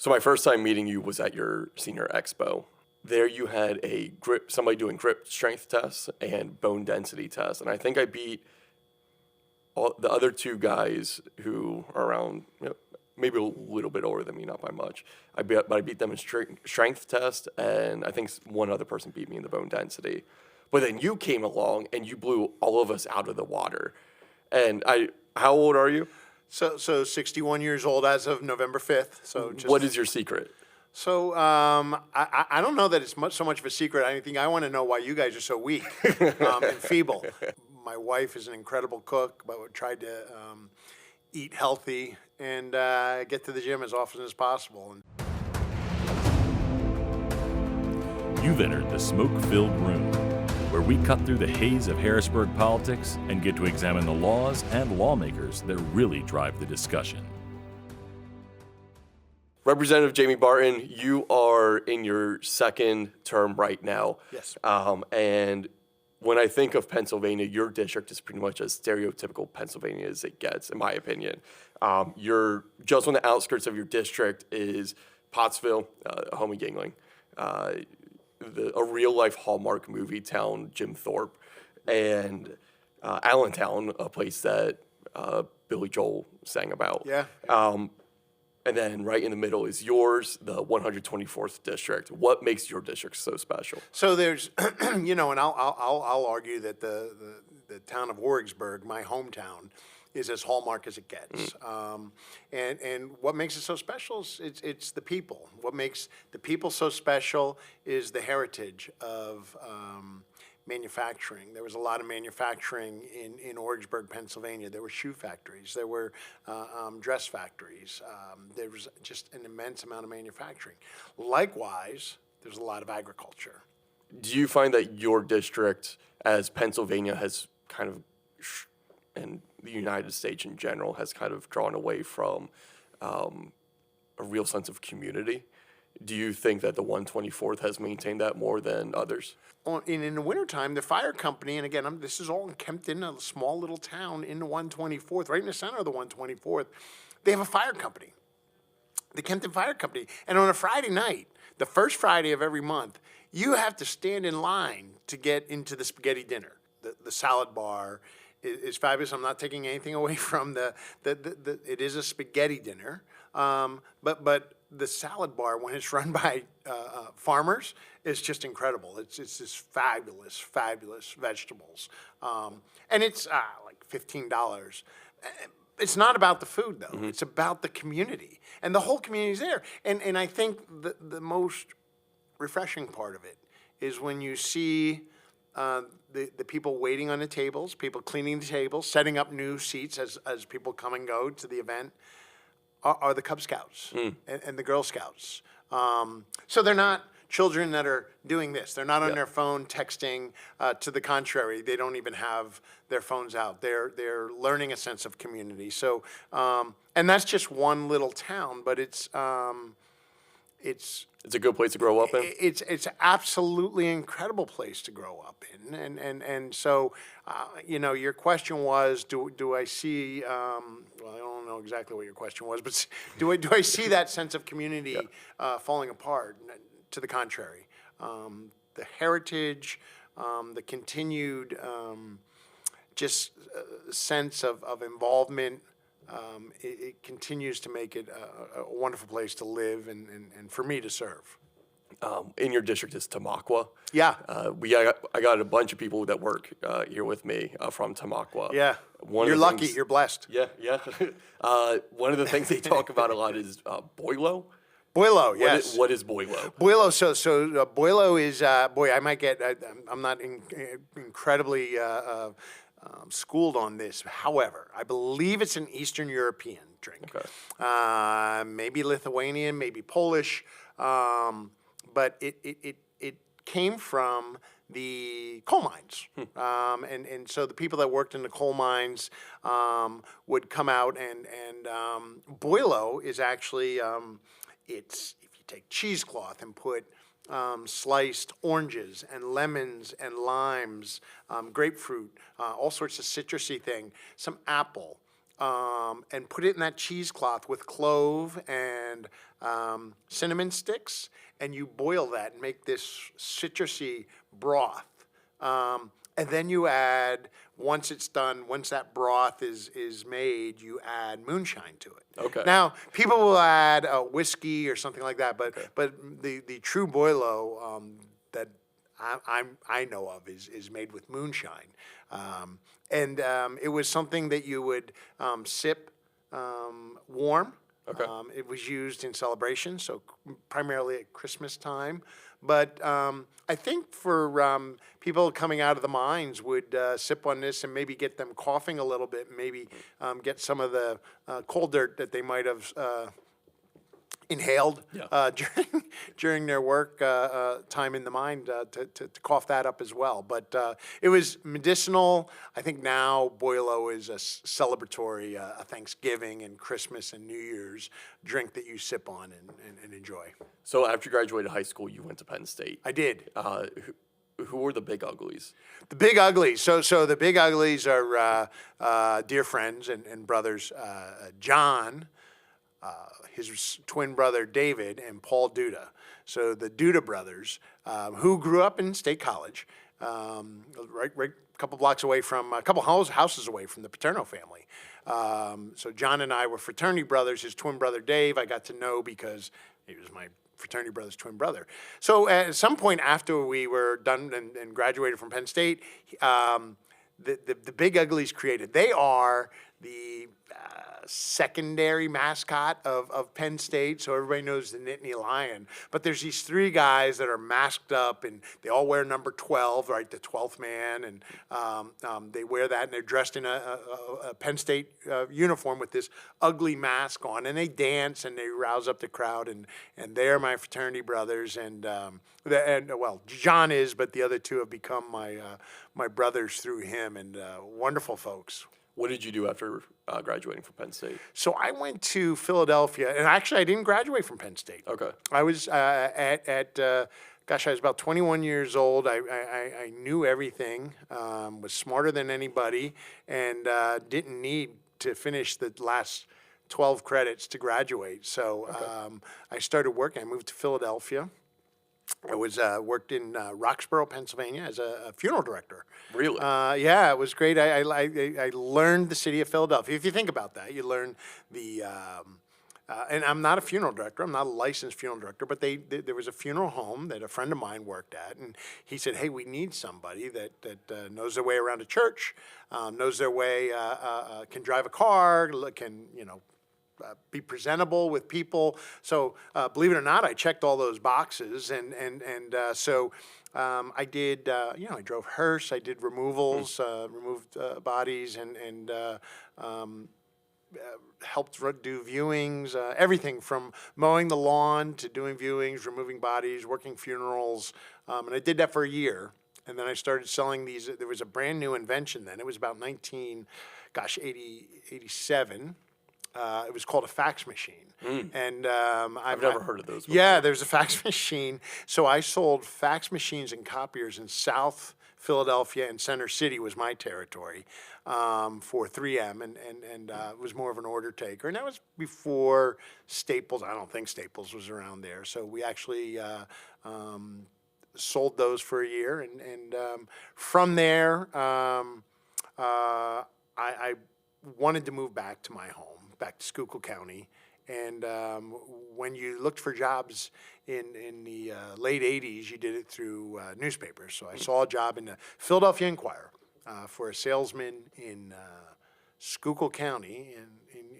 So my first time meeting you was at your senior expo. There you had somebody doing grip strength tests and bone density tests, and I think I beat all the other two guys who are around, maybe a little bit older than me, not by much. But I beat them in strength test, and I think one other person beat me in the bone density. But then you came along and you blew all of us out of the water. And how old are you? So 61 years old as of November 5th. So what is your secret? So I don't know that it's so much of a secret. I think I want to know why you guys are so weak and feeble. My wife is an incredible cook, but we tried to eat healthy and get to the gym as often as possible. You've entered the smoke-filled room, where we cut through the haze of Harrisburg politics and get to examine the laws and lawmakers that really drive the discussion. Representative Jamie Barton, you are in your second term right now. Yes. And when I think of Pennsylvania, your district is pretty much as stereotypical Pennsylvania as it gets, in my opinion. You're just on the outskirts of your district is Pottsville, home of Yingling, a real-life Hallmark movie town, Jim Thorpe, and Allentown, a place that Billy Joel sang about. Yeah. And then right in the middle is yours, the 124th district. What makes your district so special? So there's, and I'll argue that the town of Warwicksburg, my hometown, is as Hallmark as it gets. And what makes it so special is it's the people. What makes the people so special is the heritage of manufacturing. There was a lot of manufacturing in Warwicksburg, Pennsylvania. There were shoe factories. There were dress factories. There was just an immense amount of manufacturing. Likewise, there's a lot of agriculture. Do you find that your district, as Pennsylvania has kind of, and the United States in general, has kind of drawn away from a real sense of community? Do you think that the 124th has maintained that more than others? In the wintertime, the fire company, and again, this is all in Kempton, a small little town in the 124th, right in the center of the 124th, they have a fire company, the Kempton Fire Company. And on a Friday night, the first Friday of every month, you have to stand in line to get into the spaghetti dinner. The salad bar is fabulous. I'm not taking anything away from it is a spaghetti dinner, but the salad bar, when it's run by farmers, is just incredible. It's just fabulous vegetables. And it's like $15. It's not about the food, though. It's about the community. And the whole community's there. And I think the most refreshing part of it is when you see the people waiting on the tables, people cleaning the tables, setting up new seats as people come and go to the event, are the Cub Scouts and the Girl Scouts. So they're not children that are doing this. They're not on their phone texting. To the contrary, they don't even have their phones out. They're learning a sense of community. So, and that's just one little town, but it's a good place to grow up in. It's absolutely incredible place to grow up in, and so your question was, do I see? Well, I don't know exactly what your question was, but do I see that sense of community falling apart? To the contrary, the heritage, the continued sense of involvement. It continues to make it a wonderful place to live and for me to serve. In your district is Tamaqua. Yeah. I got a bunch of people that work here with me from Tamaqua. Yeah. You're lucky. You're blessed. Yeah. One of the things they talk about a lot is Boilo. Boilo, yes. What is Boilo? Boilo, so Boilo is, I might get, I'm not incredibly schooled on this. However, I believe it's an Eastern European drink. Okay. Maybe Lithuanian, maybe Polish, but it came from the coal mines. And so the people that worked in the coal mines would come out and Boilo is actually, it's if you take cheesecloth and put sliced oranges and lemons and limes, grapefruit, all sorts of citrusy thing, some apple, and put it in that cheesecloth with clove and cinnamon sticks, and you boil that and make this citrusy broth. And then you add, once it's done, once that broth is made, you add moonshine to it. Okay. Now, people will add whiskey or something like that, but the true boilo that I know of is made with moonshine. And it was something that you would sip warm. Okay. It was used in celebrations, so primarily at Christmas time. But I think for people coming out of the mines would sip on this and maybe get them coughing a little bit, maybe get some of the coal dirt that they might have inhaled during their work time in the mine to cough that up as well. But it was medicinal. I think now boilo is a celebratory a Thanksgiving and Christmas and New Year's drink that you sip on and enjoy. So after you graduated high school, you went to Penn State. I did. Who were the big uglies? The Big Uglies. So the Big Uglies are dear friends and brothers. John, his twin brother David, and Paul Duda. So the Duda brothers, who grew up in State College, right a couple blocks away from, a couple houses away from the Paterno family. So John and I were fraternity brothers. His twin brother Dave, I got to know because he was my fraternity brother's twin brother. So at some point after we were done and graduated from Penn State, the Big Uglies created. They are the secondary mascot of Penn State, so everybody knows the Nittany Lion. But there's these three guys that are masked up, and they all wear number 12, right, the 12th man, and they wear that, and they're dressed in a Penn State uniform with this ugly mask on, and they dance, and they rouse up the crowd, and they're my fraternity brothers, and well, John is, but the other two have become my brothers through him, and wonderful folks. What did you do after graduating from Penn State? So I went to Philadelphia, and actually I didn't graduate from Penn State. Okay. I was gosh, I was about 21 years old. I knew everything, was smarter than anybody, and didn't need to finish the last 12 credits to graduate. So I started working. I moved to Philadelphia. I was worked in Roxborough, Pennsylvania, as a funeral director. Really? Yeah, it was great. I learned the city of Philadelphia. If you think about that, you learn the. And I'm not a funeral director. I'm not a licensed funeral director. But there was a funeral home that a friend of mine worked at, and he said, "Hey, we need somebody that knows their way around a church, knows their way, can drive a car, can be presentable with people." So believe it or not, I checked all those boxes, and so I did. I drove hearse. I did removals, removed bodies, and helped do viewings. Everything from mowing the lawn to doing viewings, removing bodies, working funerals, and I did that for a year. And then I started selling these. There was a brand new invention then. It was about 87. It was called a fax machine, and I've never heard of those before. Yeah, there's a fax machine. So I sold fax machines and copiers in South Philadelphia, and Center City was my territory for 3M, and it was more of an order taker. And that was before Staples. I don't think Staples was around there. So we actually sold those for a year, and from there, I wanted to move back to my home, back to Schuylkill County. And when you looked for jobs in the late 80s, you did it through newspapers. So I saw a job in the Philadelphia Inquirer for a salesman in Schuylkill County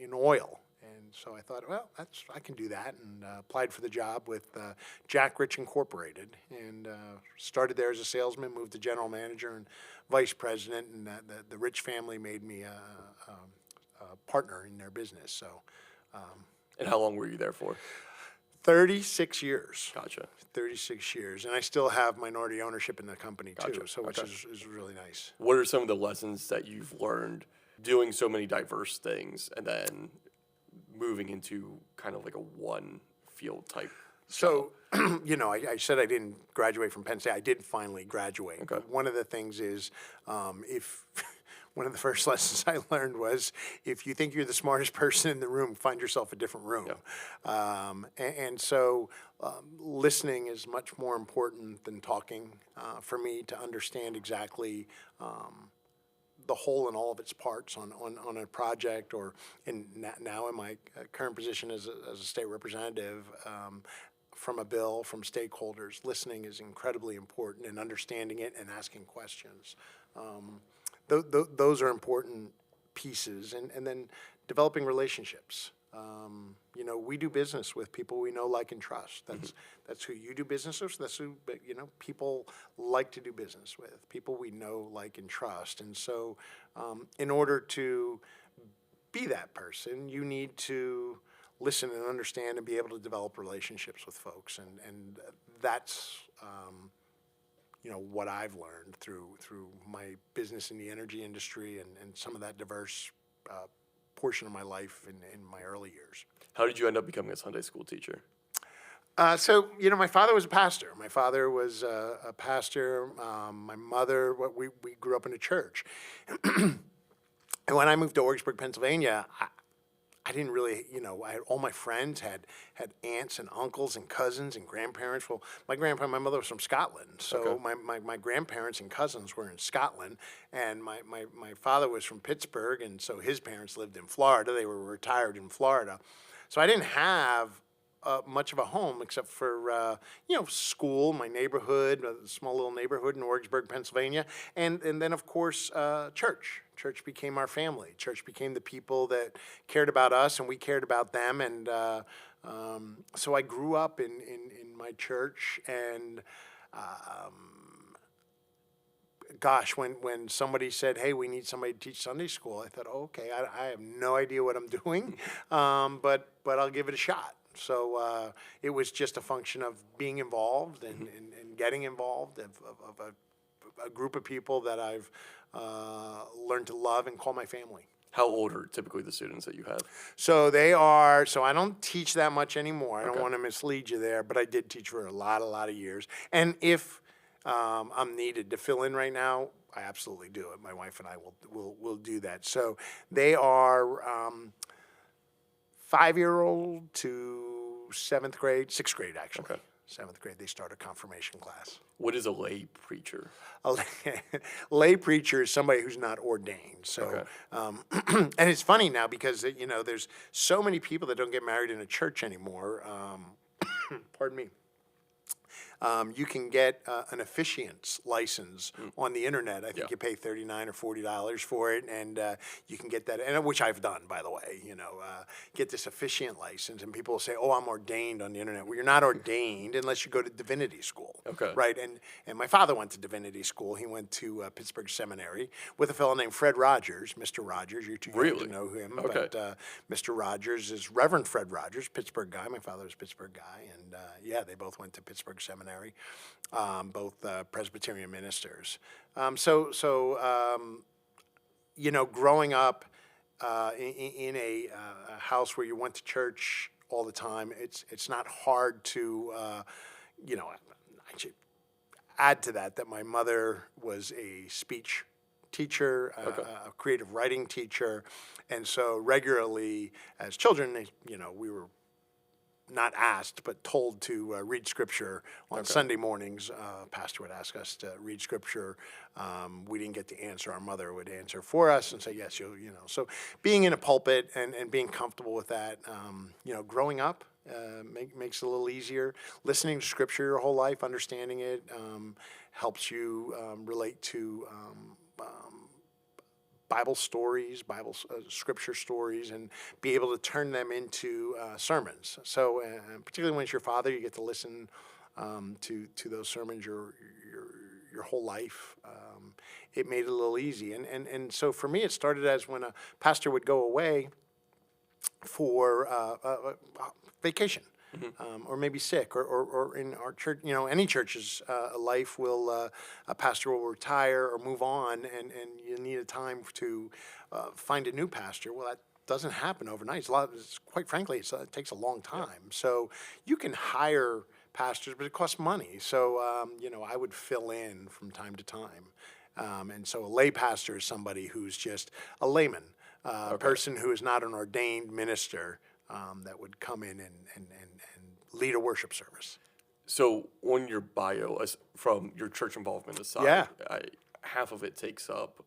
in oil. And so I thought, well, I can do that, and applied for the job with Jack Rich Incorporated, and started there as a salesman, moved to general manager and vice president, and the Rich family made me a partner in their business. So. And how long were you there for? 36 years. Gotcha. 36 years. And I still have minority ownership in the company, too, Gotcha. so which Okay. is really nice. What are some of the lessons that you've learned doing so many diverse things and then moving into kind of like a one field type? So, I said I didn't graduate from Penn State. I did finally graduate. Okay. But one of the things is if one of the first lessons I learned was, if you think you're the smartest person in the room, find yourself a different room. Listening is much more important than talking for me, to understand exactly the whole and all of its parts on a project, or now in my current position as a state representative, from a bill, from stakeholders. Listening is incredibly important, and understanding it and asking questions. Those are important pieces, and then developing relationships. We do business with people we know, like, and trust. That's who you do business with. That's who people like to do business with. People we know, like, and trust. And so, in order to be that person, you need to listen and understand and be able to develop relationships with folks. And that's what I've learned through my business in the energy industry, and some of that diverse portion of my life in my early years. How did you end up becoming a Sunday school teacher? My father was a pastor. My father was a pastor. My mother, we grew up in a church. And when I moved to Orgersburg, Pennsylvania, I didn't really, all my friends had aunts and uncles and cousins and grandparents. Well, my mother was from Scotland, so Okay. my grandparents and cousins were in Scotland, and my father was from Pittsburgh, and so his parents lived in Florida. They were retired in Florida. So I didn't have much of a home except for, school, my neighborhood, a small little neighborhood in Orgersburg, Pennsylvania, and then, of course, church. Church became our family. Church became the people that cared about us, and we cared about them. And so I grew up in my church, and gosh, when somebody said, "Hey, we need somebody to teach Sunday school," I thought, okay, I have no idea what I'm doing, but I'll give it a shot. So it was just a function of being involved and getting involved, of a group of people that I've learned to love and call my family. How old are typically the students that you have? So I don't teach that much anymore. I don't want to mislead you there, but I did teach for a lot of years. And if I'm needed to fill in right now, I absolutely do it. My wife and I will do that. So they are 5-year-old to 7th grade, 6th grade actually. Okay. 7th grade, they start a confirmation class. What is a lay preacher? A lay preacher is somebody who's not ordained. So, and it's funny now because there's so many people that don't get married in a church anymore. Pardon me. You can get an officiant's license on the internet. I think you pay $39 or $40 for it, and you can get that, and which I've done, by the way. Get this officiant license, and people will say, "Oh, I'm ordained on the internet." Well, you're not ordained unless you go to divinity school. Okay. Right, and my father went to divinity school. He went to Pittsburgh Seminary with a fellow named Fred Rogers, Mr. Rogers. You're too young Really? to know him, Okay. but Mr. Rogers is Reverend Fred Rogers, Pittsburgh guy. My father was a Pittsburgh guy, and they both went to Pittsburgh Seminary, both Presbyterian ministers. Growing up in a house where you went to church all the time, it's not hard to, I should add to that my mother was a speech teacher, a creative writing teacher, and so regularly as children, we were not asked, but told to read scripture on Sunday mornings. Pastor would ask us to read scripture. We didn't get the answer. Our mother would answer for us and say, yes, So being in a pulpit and being comfortable with that, growing up makes it a little easier. Listening to scripture your whole life, understanding it, helps you relate to Bible stories, scripture stories, and be able to turn them into sermons. So, particularly when it's your father, you get to listen to those sermons your whole life. It made it a little easy, and so for me, it started as when a pastor would go away for vacation. Or maybe sick, or in our church, any church's life will, a pastor will retire or move on, and you need a time to find a new pastor. Well, that doesn't happen overnight. Quite frankly, it takes a long time. So you can hire pastors, but it costs money. So, I would fill in from time to time. And so a lay pastor is somebody who's just a layman, a person who is not an ordained minister that would come in and lead a worship service. So on your bio, from your church involvement aside, Yeah. Half of it takes up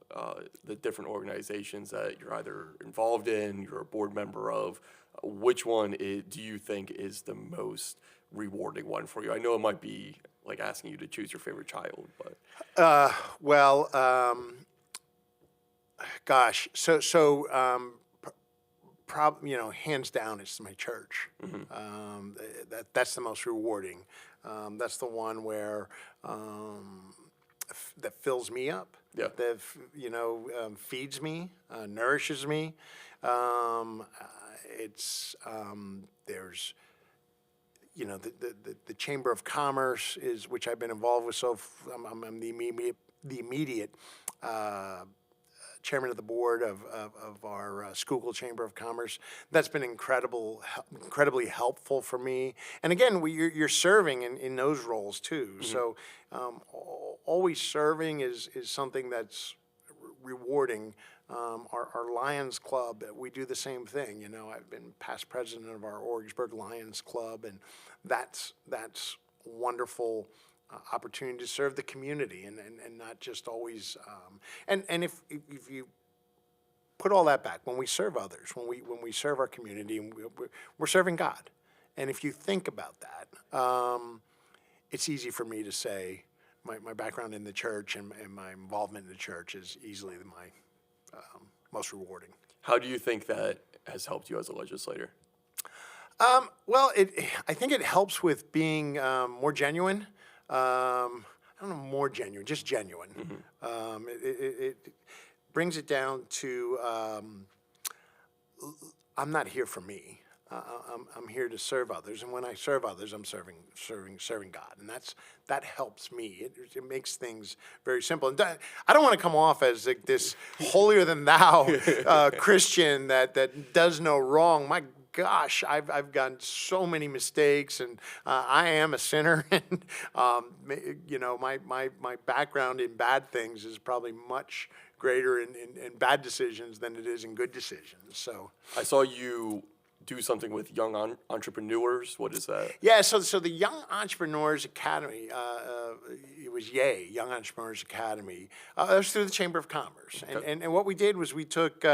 the different organizations that you're either involved in, you're a board member of. Which one do you think is the most rewarding one for you? I know it might be like asking you to choose your favorite child, but Gosh, hands down, it's my church. That's the most rewarding. That's the one where that fills me up. Yeah. That feeds me, nourishes me. There's the Chamber of Commerce which I've been involved with. So I'm the immediate chairman of the board of our Schuylkill Chamber of Commerce. That's been incredibly helpful for me. And again, you're serving in those roles too. Mm-hmm. So always serving is something that's rewarding. Our Lions Club, we do the same thing. I've been past president of our Orgersburg Lions Club, and that's wonderful. Opportunity to serve the community and not just always and if you put all that back, when we serve others, when we serve our community, we're serving God. And if you think about that, it's easy for me to say my background in the church and my involvement in the church is easily my most rewarding. How do you think that has helped you as a legislator? Well, I think it helps with being more genuine. I don't know, more genuine, just genuine. Mm-hmm. It brings it down to I'm not here for me. I'm here to serve others, and when I serve others, I'm serving God, and that helps me. It makes things very simple. And I don't want to come off as like this holier than thou Christian that does no wrong. My gosh, I've gotten so many mistakes, and I am a sinner. And my background in bad things is probably much greater in bad decisions than it is in good decisions. So I saw you do something with young entrepreneurs. What is that? Yeah, so the Young Entrepreneurs Academy, it was YAY, Young Entrepreneurs Academy. That was through the Chamber of Commerce. Okay. And what we did was we took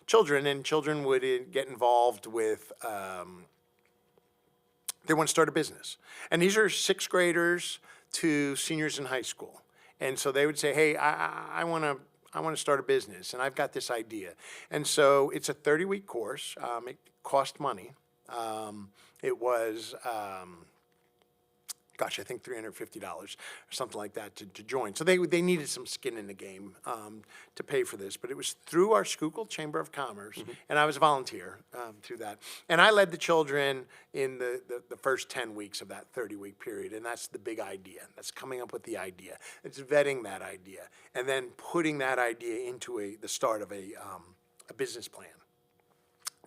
children, and children would get involved with, they want to start a business. And these are sixth graders to seniors in high school. And so they would say, hey, I want to start a business, and I've got this idea. And so it's a 30-week course. It cost money. It was, I think $350 or something like that to join. So they needed some skin in the game to pay for this. But it was through our Schuylkill Chamber of Commerce, mm-hmm. and I was a volunteer through that. And I led the children in the first 10 weeks of that 30-week period. And that's the big idea. That's coming up with the idea. It's vetting that idea and then putting that idea into the start of a business plan.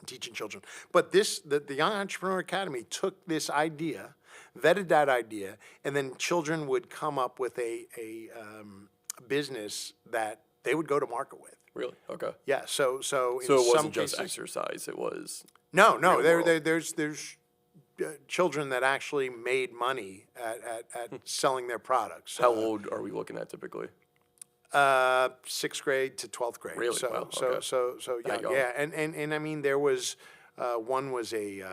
Teaching children. But the Young Entrepreneur Academy took this idea, vetted that idea, and then children would come up with a business that they would go to market with. Really? Okay. Yeah. So it wasn't just exercise. It was no. There's children that actually made money at selling their products. How old are we looking at typically? 6th grade to 12th grade. Really? So, wow. Okay. so yeah. And I mean, there was, one was it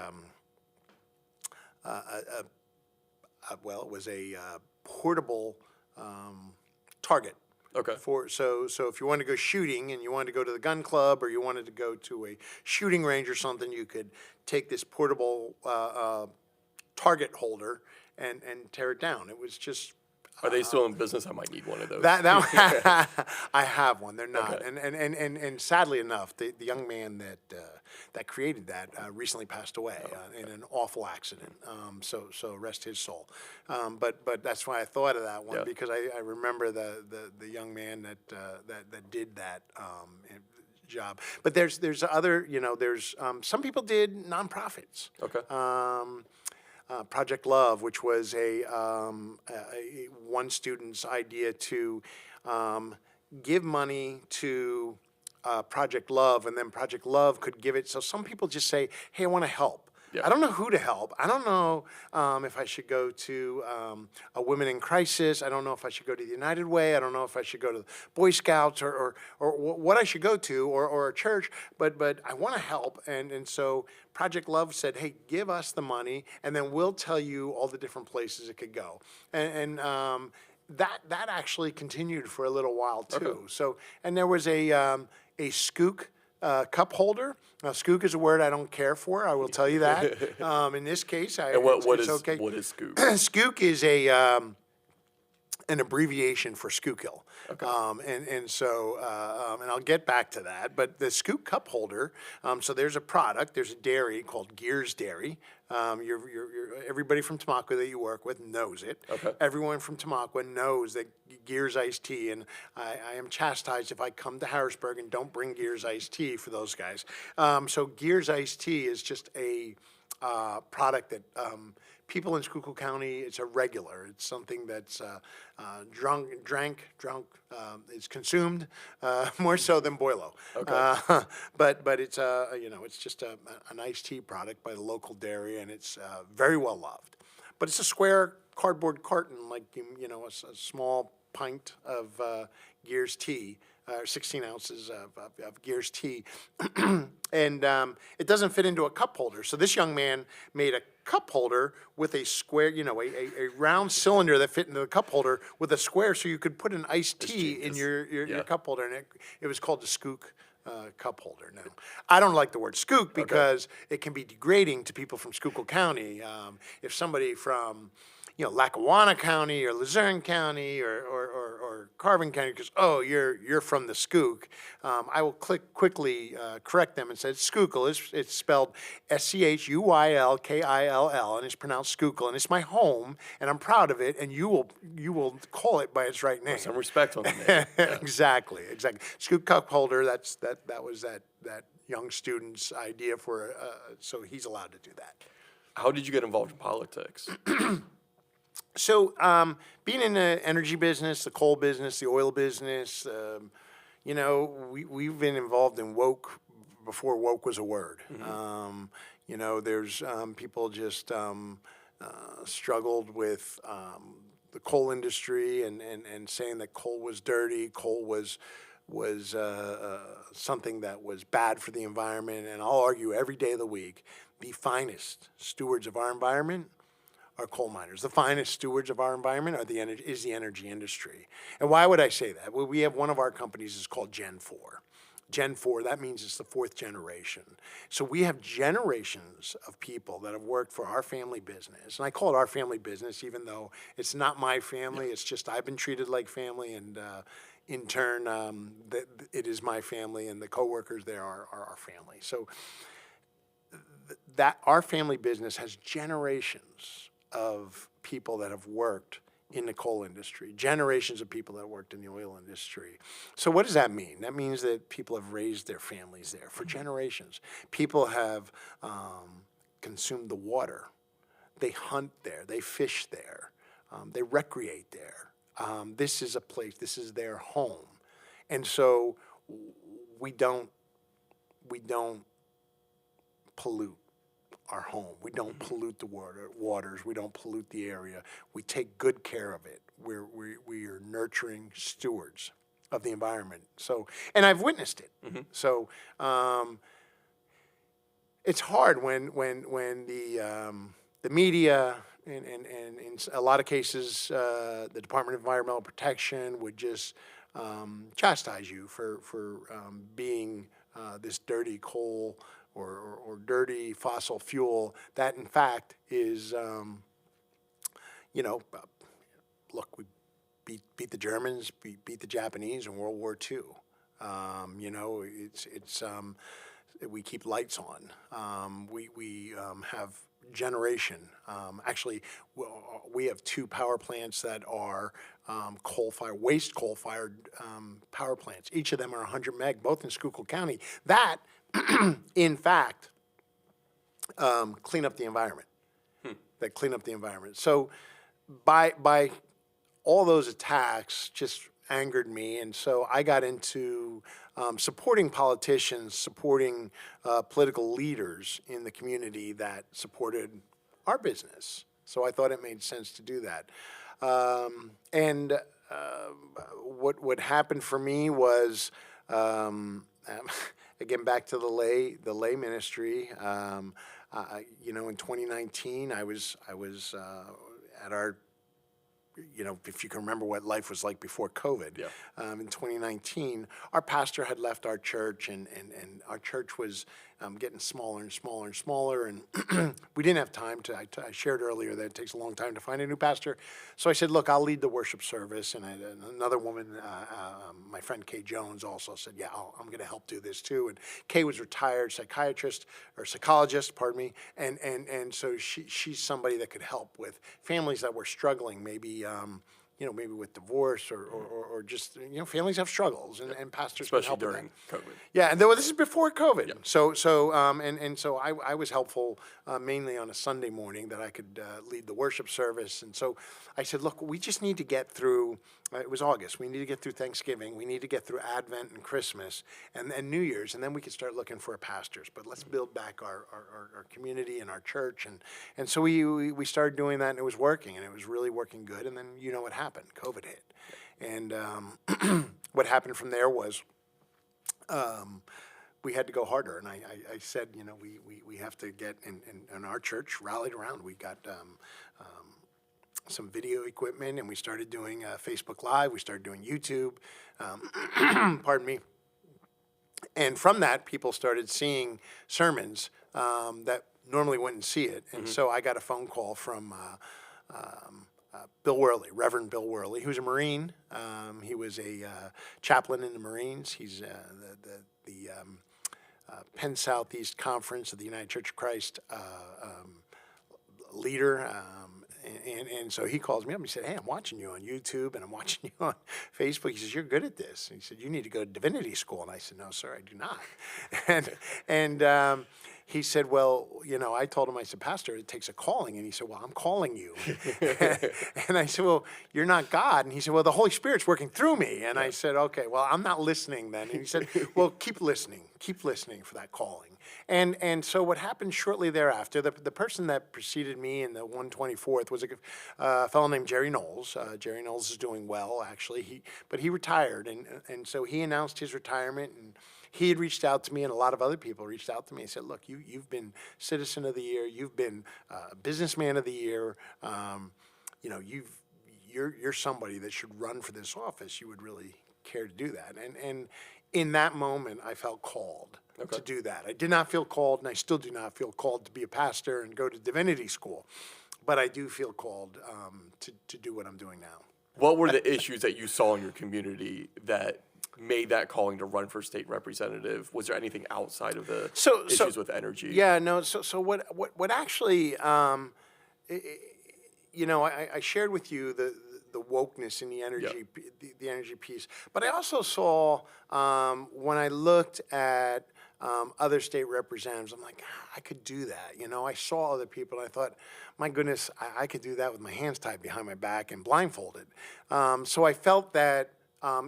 was a portable target. Okay. So if you wanted to go shooting and you wanted to go to the gun club or you wanted to go to a shooting range or something, you could take this portable target holder and tear it down. It was just. Are they still in business? I might need one of those. That I have one. They're not, okay. and sadly enough, the young man that created that recently passed away in an awful accident. So rest his soul. But that's why I thought of that one because I remember the young man that did that job. But there's other there's some people did nonprofits. Okay. Project Love, which was a one student's idea to give money to Project Love, and then Project Love could give it. So some people just say, hey, I want to help. Yeah. I don't know who to help. I don't know if I should go to a Women in Crisis. I don't know if I should go to the United Way. I don't know if I should go to the Boy Scouts or what I should go to or a church. But I want to help. And so Project Love said, hey, give us the money, and then we'll tell you all the different places it could go. And that actually continued for a little while too. Okay. So, and there was a skook cup holder. Now, skook is a word I don't care for. I will tell you that. In this case, And what it's is okay. what is Scoop? Skook is an abbreviation for Schuylkill. Okay. And so, and I'll get back to that, but the Scoop cup holder, so there's a product, there's a dairy called Gears Dairy. Everybody from Tamaqua that you work with knows it. Okay. Everyone from Tamaqua knows that Gears iced tea, and I am chastised if I come to Harrisburg and don't bring Gears iced tea for those guys. So Gears iced tea is just a product that people in Schuylkill County, it's a regular. It's something that's drank, it's consumed more so than Boilo. Okay. But it's it's just a nice tea product by the local dairy, and it's very well loved. But it's a square cardboard carton, like a small pint of Gears tea. 16 ounces of Gears tea, and it doesn't fit into a cup holder. So this young man made a cup holder with a square, a round cylinder that fit into the cup holder with a square, so you could put an iced tea in your Yeah. cup holder, and it was called the Skook cup holder. Now, I don't like the word Skook because it can be degrading to people from Schuylkill County. If somebody from Lackawanna County or Luzerne County or Carbon County goes, oh, you're from the Skook, I will quickly correct them and say Schuylkill. It's spelled Schuyllkill, and it's pronounced Schuylkill, and it's my home, and I'm proud of it, and you will call it by its right name. Some respect on the name. Yeah. Exactly. Skook cup holder. That was that young student's idea for so he's allowed to do that. How did you get involved in politics? So, being in the energy business, the coal business, the oil business, we've been involved in woke before woke was a word. There's people just struggled with the coal industry and saying that coal was dirty, coal was something that was bad for the environment. And I'll argue every day of the week, the finest stewards of our environment are coal miners. The finest stewards of our environment is the energy industry. And why would I say that? Well, we have one of our companies is called Gen 4. Gen 4, that means it's the fourth generation. So we have generations of people that have worked for our family business. And I call it our family business, even though it's not my family. It's just I've been treated like family, and in turn, it is my family, and the coworkers there are our family. So that our family business has generations of people that have worked in the coal industry, generations of people that worked in the oil industry. So what does that mean? That means that people have raised their families there for generations. People have consumed the water. They hunt there. They fish there. They recreate there. This is a place. This is their home. And so we don't pollute our home. We don't pollute the waters. We don't pollute the area. We take good care of it. We are nurturing stewards of the environment. So, and I've witnessed it. So, it's hard when the media and in a lot of cases the Department of Environmental Protection would just chastise you for being this dirty coal or dirty fossil fuel that in fact is, look, we beat the Germans, beat the Japanese in World War II. We keep lights on. We have generation. Actually, we have two power plants that are waste coal-fired power plants. Each of them are 100 meg, both in Schuylkill County. That, in fact, clean up the environment. That clean up the environment. So, by all those attacks, just angered me, and so I got into supporting politicians, supporting political leaders in the community that supported our business. So I thought it made sense to do that. And what happened for me was, again, back to the lay ministry. In 2019, I was at our, if you can remember what life was like before COVID. Yeah. In 2019, our pastor had left our church, and our church was getting smaller and smaller and smaller, and we didn't have time to. I shared earlier that it takes a long time to find a new pastor, so I said, "Look, I'll lead the worship service." And another woman, my friend Kay Jones, also said, "Yeah, I'm going to help do this too." And Kay was retired psychologist, pardon me, and so she's somebody that could help with families that were struggling, maybe. Maybe with divorce or just, families have struggles, and pastors can Especially help with during that. COVID. Yeah, and this is before COVID. Yeah. So I was helpful mainly on a Sunday morning that I could lead the worship service. And so I said, look, we just need to get through, it was August, we need to get through Thanksgiving, we need to get through Advent and Christmas and New Year's, and then we can start looking for pastors. But let's build back our community and our church. And so we started doing that, and it was working, and it was really working good. And then what happened? COVID hit. And what happened from there was we had to go harder. And I said, we have to get, and our church rallied around. We got some video equipment, and we started doing Facebook Live. We started doing YouTube. Pardon me. And from that, people started seeing sermons that normally wouldn't see it. And so I got a phone call from Bill Worley, Reverend Bill Worley, who's a Marine. He was a chaplain in the Marines. He's the Penn Southeast Conference of the United Church of Christ leader. And so he calls me up and he said, "Hey, I'm watching you on YouTube and I'm watching you on Facebook." He says, "You're good at this." And he said, "You need to go to divinity school." And I said, "No, sir, I do not." And he said, "Well, I told him, I said, Pastor, it takes a calling." And he said, "Well, I'm calling you." And I said, "Well, you're not God." And he said, "Well, the Holy Spirit's working through me." And I said, "Okay, well, I'm not listening then." And he said, "Well, keep listening for that calling." And so what happened shortly thereafter, the person that preceded me in the 124th was a fellow named Jerry Knowles. Jerry Knowles is doing well, actually. But he retired, and so he announced his retirement, and he had reached out to me, and a lot of other people reached out to me and said, "Look, you've been Citizen of the Year, you've been Businessman of the Year, you're somebody that should run for this office. You would really care to do that." And in that moment, I felt called to do that. I did not feel called, and I still do not feel called to be a pastor and go to divinity school, but I do feel called to do what I'm doing now. What were the issues that you saw in your community that made that calling to run for state representative? Was there anything outside of the issues with energy? Yeah, no. So what actually, I shared with you the wokeness and the energy, the energy piece. But I also saw when I looked at other state representatives, I'm like, I could do that. I saw other people, and I thought, my goodness, I could do that with my hands tied behind my back and blindfolded. So I felt that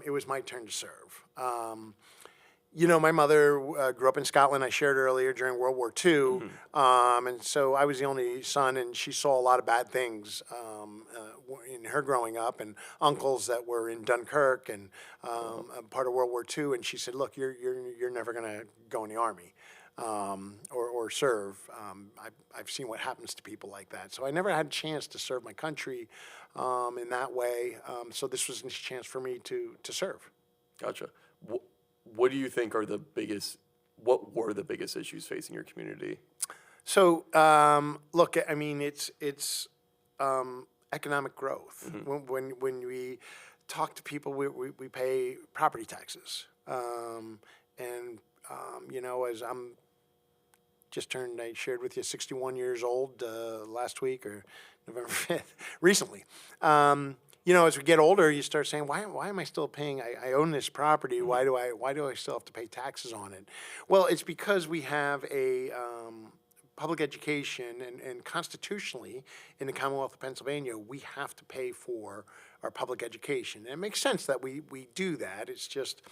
it was my turn to serve. My mother grew up in Scotland, I shared earlier, during World War II. And so I was the only son, and she saw a lot of bad things in her growing up, and uncles that were in Dunkirk and part of World War II. And she said, "Look, you're never going to go in the Army or serve. I've seen what happens to people like that." So I never had a chance to serve my country in that way. So this was a chance for me to serve. Gotcha. What do you think are what were the biggest issues facing your community? So, look, I mean, it's economic growth. When we talk to people, we pay property taxes. As I'm just turned, I shared with you, 61 years old last week or November 5th, recently. As we get older, you start saying, why am I still paying? I own this property. Why do I still have to pay taxes on it? Well, it's because we have a public education, and constitutionally in the Commonwealth of Pennsylvania, we have to pay for our public education. And it makes sense that we do that. It's just,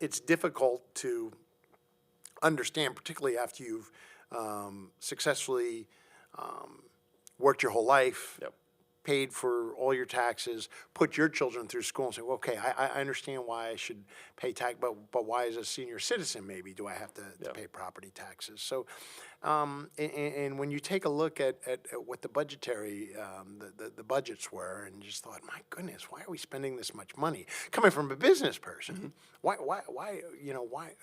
it's difficult to understand, particularly after you've successfully worked your whole life, Yep. paid for all your taxes, put your children through school and say, well, okay, I understand why I should pay tax, but why as a senior citizen maybe do I have to pay property taxes? So, and when you take a look at what the budgetary, the budgets were, and just thought, my goodness, why are we spending this much money? Coming from a business person, why, why,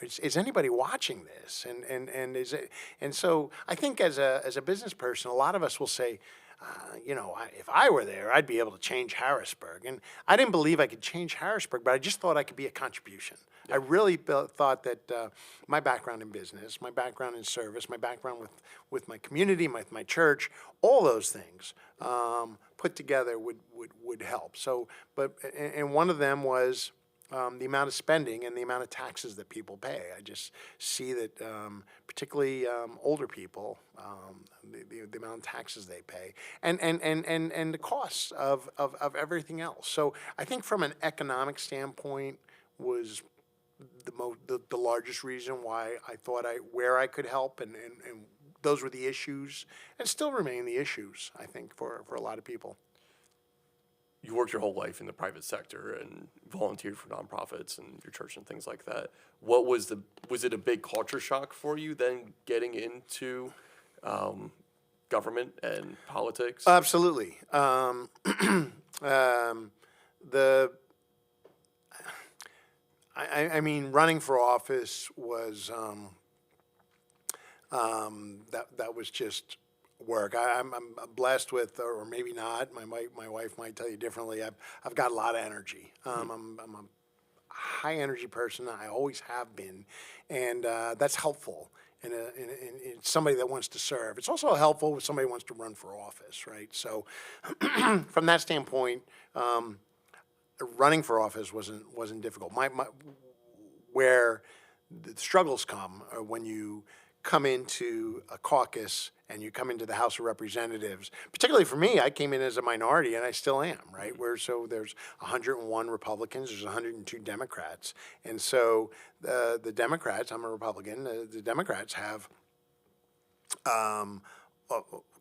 is anybody watching this? And is it, and so I think as a business person, a lot of us will say, if I were there, I'd be able to change Harrisburg. And I didn't believe I could change Harrisburg, but I just thought I could be a contribution. I really thought that my background in business, my background in service, my background with my community, my church, all those things put together would help. So, and one of them was the amount of spending and the amount of taxes that people pay. I just see that, particularly older people, the amount of taxes they pay, and the costs of everything else. So I think from an economic standpoint was the largest reason why I thought where I could help, and those were the issues, and still remain the issues, I think, for a lot of people. You worked your whole life in the private sector and volunteered for nonprofits and your church and things like that. What was it a big culture shock for you then getting into government and politics? Absolutely. I mean, running for office was that was just work. I'm blessed with, or maybe not. My wife might tell you differently. I've got a lot of energy. I'm a high energy person. I always have been, and that's helpful in somebody that wants to serve. It's also helpful if somebody wants to run for office, right? So, from that standpoint, running for office wasn't difficult. Where the struggles come are when you come into a caucus and you come into the House of Representatives. Particularly for me, I came in as a minority, and I still am, right? So there's 101 Republicans, there's 102 Democrats, and so the Democrats, I'm a Republican, the Democrats have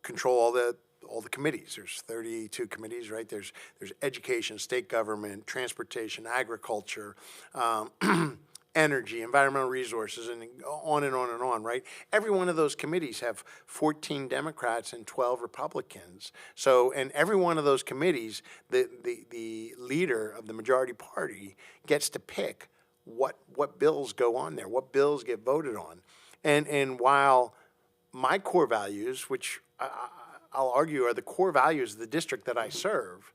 control all the committees. There's 32 committees, right? There's education, state government, transportation, agriculture, energy, environmental resources, and on and on and on, right? Every one of those committees have 14 Democrats and 12 Republicans. So, and every one of those committees, the leader of the majority party gets to pick what bills go on there, what bills get voted on. And while my core values, which I'll argue are the core values of the district that I serve,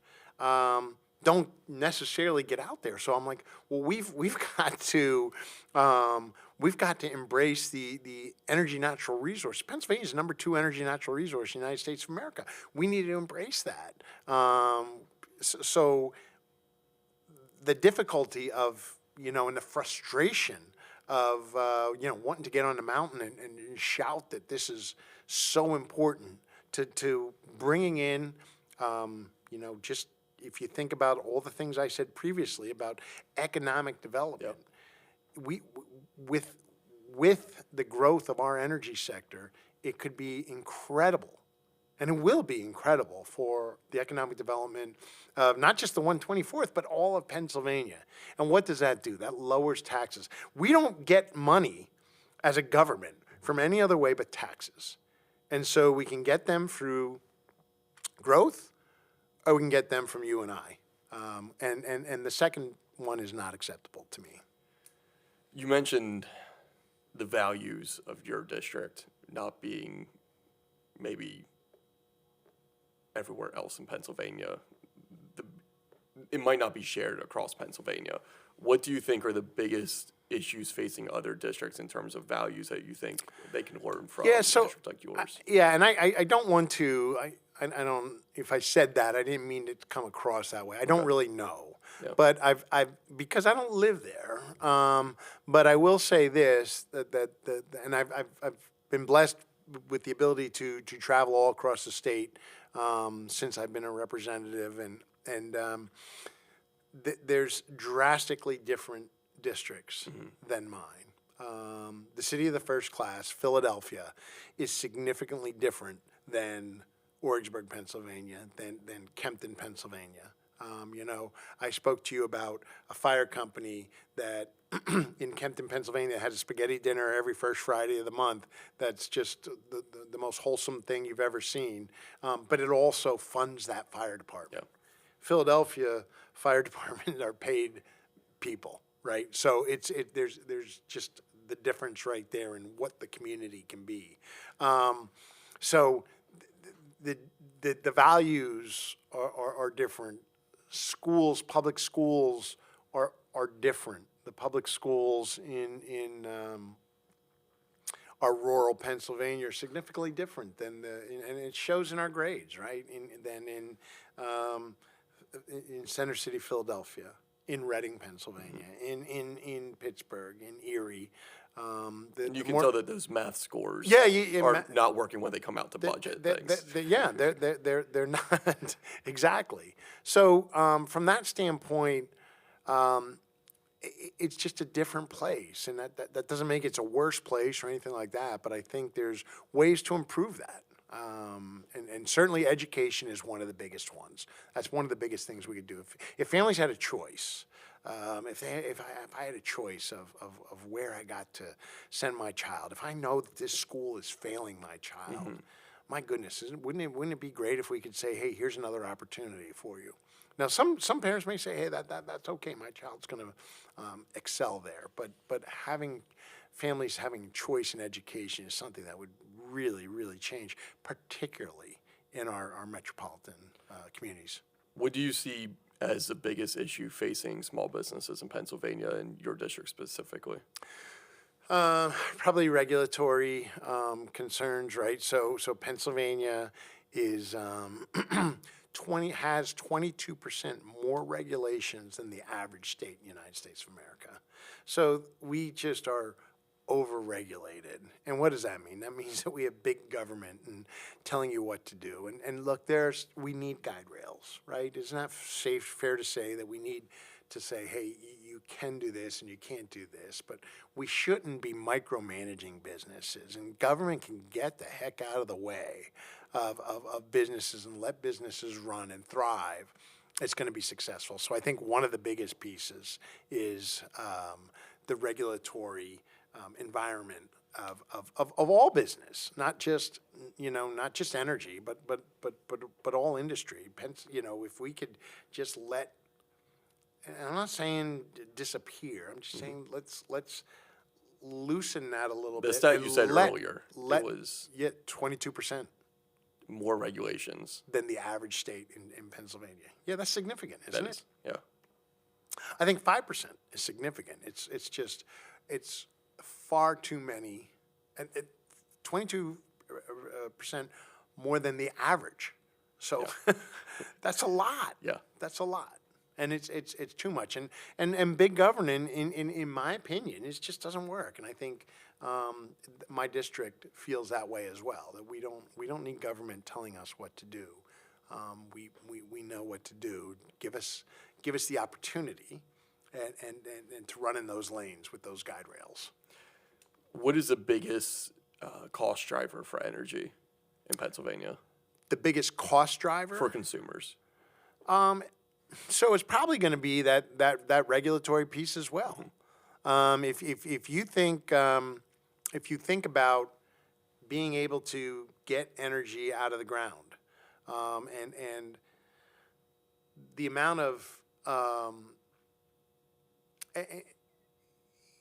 don't necessarily get out there. So I'm like, well, we've got to embrace the energy natural resource. Pennsylvania is the number 2 energy natural resource in the United States of America. We need to embrace that. So the difficulty of, and the frustration of, wanting to get on the mountain and shout that this is so important to bringing in, just, if you think about all the things I said previously about economic development, with the growth of our energy sector, it could be incredible, and it will be incredible for the economic development of not just the 124th, but all of Pennsylvania. And what does that do? That lowers taxes. We don't get money as a government from any other way but taxes. And so we can get them through growth, or we can get them from you and I. And the second one is not acceptable to me. You mentioned the values of your district not being maybe everywhere else in Pennsylvania. It might not be shared across Pennsylvania. What do you think are the biggest issues facing other districts in terms of values that you think they can learn from a district like yours? And I don't want to, I don't, if I said that, I didn't mean it to come across that way. I don't really know. Yeah. But I've because I don't live there. But I will say this, that and I've been blessed with the ability to travel all across the state since I've been a representative, and there's drastically different districts than mine. The city of the first class, Philadelphia, is significantly different than Orrigsburg, Pennsylvania, than Kempton, Pennsylvania. I spoke to you about a fire company that in Kempton, Pennsylvania has a spaghetti dinner every first Friday of the month. That's just the most wholesome thing you've ever seen. But it also funds that fire department. Yeah. Philadelphia Fire Department are paid people, right? So there's just the difference right there in what the community can be. So the values are different. Schools, public schools are different. The public schools in our rural Pennsylvania are significantly different than and it shows in our grades, right? Than in Center City, Philadelphia, in Reading, Pennsylvania, in Pittsburgh, in Erie. And you can tell that those math scores Yeah, are not working when they come out to budget things. They're not exactly. So from that standpoint, it's just a different place, and that doesn't make it a worse place or anything like that. But I think there's ways to improve that. And certainly education is one of the biggest ones. That's one of the biggest things we could do. If families had a choice, if I had a choice of where I got to send my child, if I know that this school is failing my child, my goodness, wouldn't it be great if we could say, hey, here's another opportunity for you? Now, some parents may say, hey, that's okay, my child's going to excel there. But families having choice in education is something that would really, really change, particularly in our metropolitan communities. What do you see as the biggest issue facing small businesses in Pennsylvania and your district specifically? Probably regulatory concerns, right? So Pennsylvania is has 22% more regulations than the average state in the United States of America. So we just are over-regulated. And what does that mean? That means that we have big government and telling you what to do. And look, we need guide rails, right? Isn't that fair to say that we need to say, hey, you can do this and you can't do this, but we shouldn't be micromanaging businesses. And government can get the heck out of the way of businesses and let businesses run and thrive. It's going to be successful. So I think one of the biggest pieces is the regulatory environment of all business, not just energy, but all industry. If we could just let, and I'm not saying disappear. I'm just saying let's loosen that a little bit. The stat you said earlier, it was 22% more regulations than the average state in Pennsylvania. Yeah, that's significant, isn't it? Yeah. I think 5% is significant. It's far too many, and 22% more than the average. So that's a lot. Yeah. That's a lot. And it's too much. And big government, in my opinion, it just doesn't work. And I think my district feels that way as well. That we don't need government telling us what to do. We know what to do. Give us the opportunity, and to run in those lanes with those guide rails. What is the biggest cost driver for energy in Pennsylvania? The biggest cost driver for consumers? So it's probably going to be that regulatory piece as well. If you think about being able to get energy out of the ground, and the amount of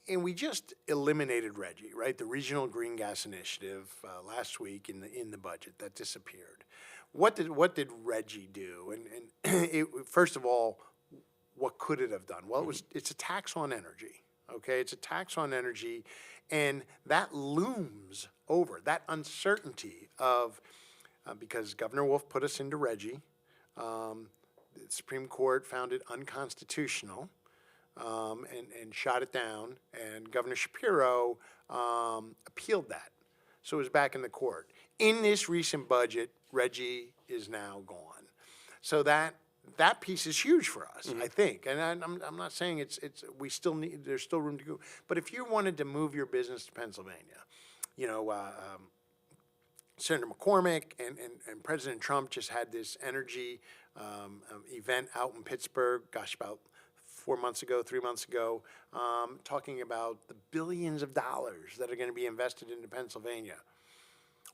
and we just eliminated RGGI, right? The Regional Green Gas Initiative last week in the budget that disappeared. What did RGGI do? And first of all, what could it have done? Well, it's a tax on energy. Okay, it's a tax on energy, and that looms over that uncertainty of because Governor Wolf put us into RGGI, the Supreme Court found it unconstitutional. And shot it down, and Governor Shapiro appealed that. so it was back in the court. In this recent budget, Reggie is now gone. So that piece is huge for us, I think. And I'm not saying we still need, there's still room to go. But if you wanted to move your business to Pennsylvania, you know, Senator McCormick and President Trump just had this energy event out in Pittsburgh, about 3 months ago, talking about the billions of dollars that are going to be invested into Pennsylvania.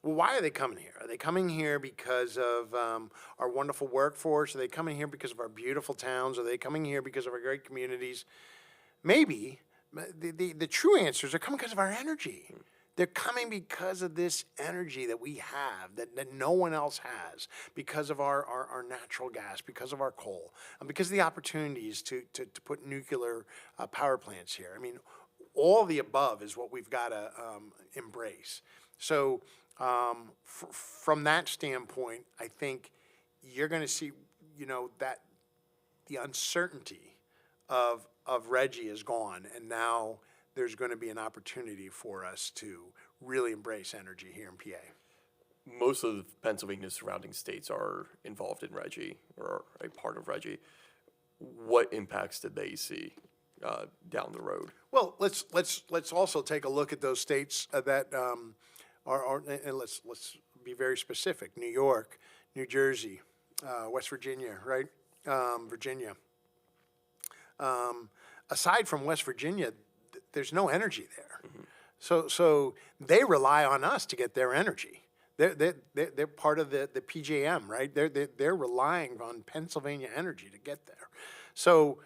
Well, why are they coming here? Are they coming here because of our wonderful workforce? Are they coming here because of our beautiful towns? Are they coming here because of our great communities? Maybe. The true answers are coming because of our energy. They're coming because of this energy that we have, that no one else has, because of our natural gas, because of our coal, and because of the opportunities to put nuclear power plants here. I mean, all the above is what we've got to embrace. So from that standpoint, I think you're going to see, you know, that the uncertainty of Reggie is gone, and now there's going to be an opportunity for us to really embrace energy here in PA. Most of Pennsylvania's surrounding states are involved in Reggie or are a part of Reggie. What impacts did they see down the road? Well, let's also take a look at those states that are and let's be very specific: New York, New Jersey, West Virginia, right? Virginia. Aside from West Virginia, there's no energy there. So they rely on us to get their energy. They're part of the PJM, right? They're relying on Pennsylvania energy to get there. So,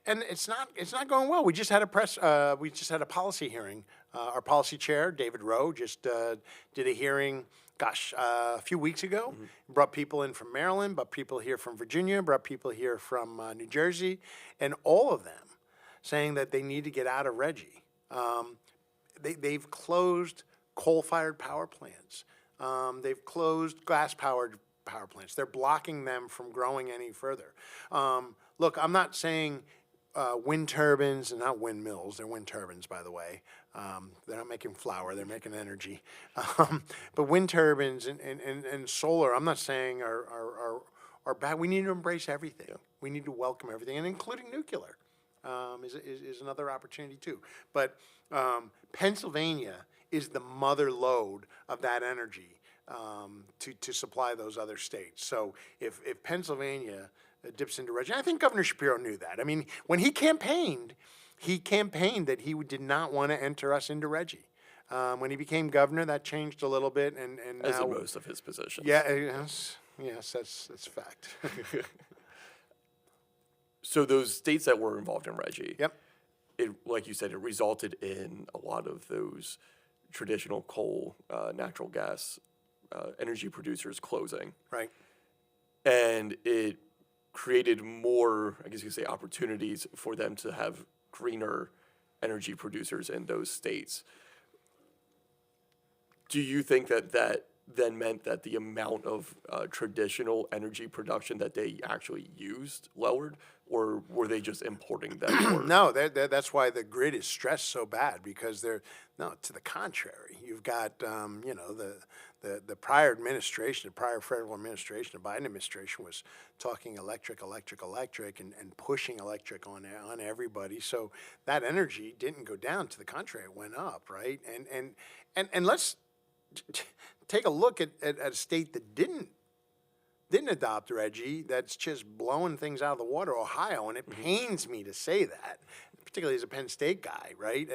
and it's not going well. We just had a policy hearing. Our policy chair, David Rowe, just did a hearing. A few weeks ago, brought people in from Maryland, brought people here from Virginia, brought people here from New Jersey, and all of them saying that they need to get out of Reggie. They've closed coal-fired power plants. They've closed gas-powered power plants. They're blocking them from growing any further. Look, I'm not saying wind turbines, and not windmills, they're wind turbines, by the way. They're not making flour, they're making energy. But wind turbines and solar, I'm not saying are bad. We need to embrace everything. Yeah. We need to welcome everything, and including nuclear. Is another opportunity too. But Pennsylvania is the mother lode of that energy to supply those other states. So if Pennsylvania dips into Reggie, I think Governor Shapiro knew that. I mean, when he campaigned that he did not want to enter us into Reggie. When he became governor, that changed a little bit, and as now, in most of his positions. Yeah, yes, that's fact. So those states that were involved in Reggie, Yep. It, like you said, it resulted in a lot of those traditional coal, natural gas, energy producers closing. Right. And it created more, I guess you could say, opportunities for them to have greener energy producers in those states. Do you think that then meant that the amount of traditional energy production that they actually used lowered, or were they just importing them more? No, that's why the grid is stressed so bad, because to the contrary. You've got, the prior administration, the prior federal administration, the Biden administration was talking electric, and pushing electric on everybody. So that energy didn't go down. To the contrary, it went up, right? And let's take a look at a state that didn't adopt Reggie, that's just blowing things out of the water, Ohio, and it pains me to say that, particularly as a Penn State guy, right,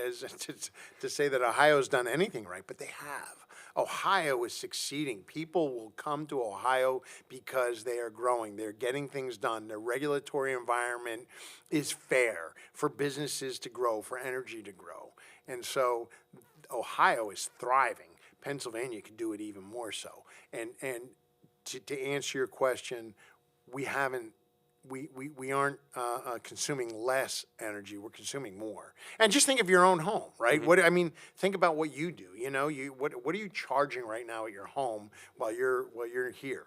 to say that Ohio's done anything right, but they have. Ohio is succeeding. People will come to Ohio because they are growing. They're getting things done. Their regulatory environment is fair for businesses to grow, for energy to grow. And so Ohio is thriving. Pennsylvania could do it even more so. And to answer your question, we aren't consuming less energy. We're consuming more. And just think of your own home, right? Think about what you do. You know, what are you charging right now at your home while you're here?